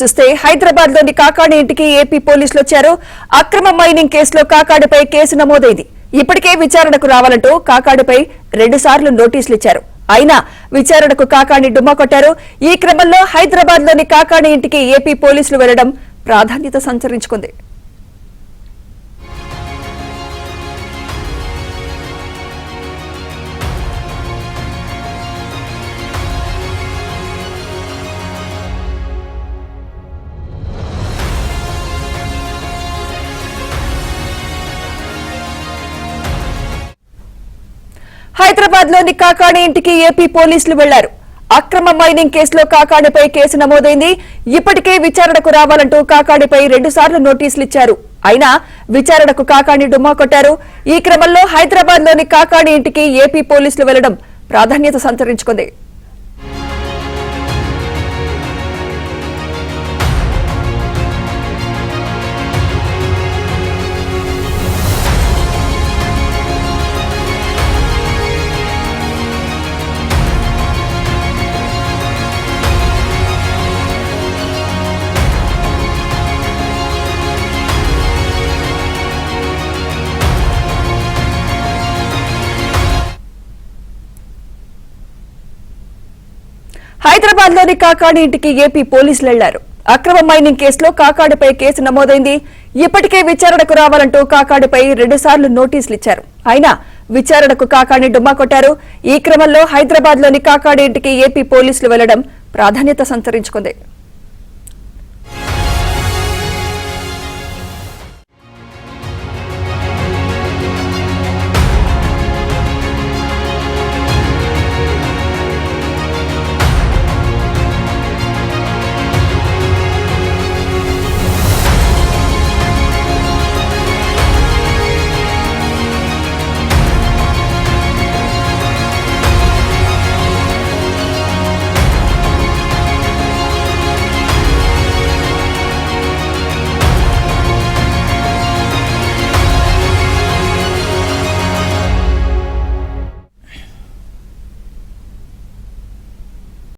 చూస్తే హైదరాబాద్ లోని కాకాడి ఇంటికి ఏపీ పోలీసులు వచ్చారు. అక్రమ మైనింగ్ కేసులో కాకాడిపై కేసు నమోదైంది. ఇప్పటికే విచారణకు రావాలంటూ కాకాడిపై 2 సార్లు నోటీసులు ఇచ్చారు. అయినా విచారణకు కాకాడి డుమ్మా కొట్టారు. ఈ క్రమంలో హైదరాబాద్ లోని కాకాడి ఇంటికి ఏపీ పోలీసులు వెళ్లడం ప్రాధాన్యత సంతరించుకుంది. హైదరాబాద్ లోని కాకాడి ఇంటికి ఏపీ పోలీసులు వెళ్లారు. అక్రమ మైనింగ్ కేసులో కాకాడిపై కేసు నమోదైంది. ఇప్పటికే విచారణకు రావాలంటూ కాకాడిపై 2 సార్లు నోటీసులు ఇచ్చారు. అయినా విచారణకు కాకాడి డుమ్మా కొట్టారు. ఈ క్రమంలో హైదరాబాద్ లోని కాకాడి ఇంటికి ఏపీ పోలీసులు వెళ్లడం ప్రాధాన్యత సంతరించుకుంది. హైదరాబాద్ లోని కాకాడి ఇంటికి ఏపీ పోలీసులు వెళ్లారు. అక్రమ మైనింగ్ కేసులో కాకాడిపై కేసు నమోదైంది. ఇప్పటికే విచారణకు రావాలంటూ కాకాడిపై 2 సార్లు నోటీసులు ఇచ్చారు. అయినా విచారణకు కాకాడి డుమ్మా కొట్టారు. ఈ క్రమంలో హైదరాబాద్ లోని కాకాడి ఇంటికి ఏపీ పోలీసులు వెళ్లడం ప్రాధాన్యత సంతరించుకుంది.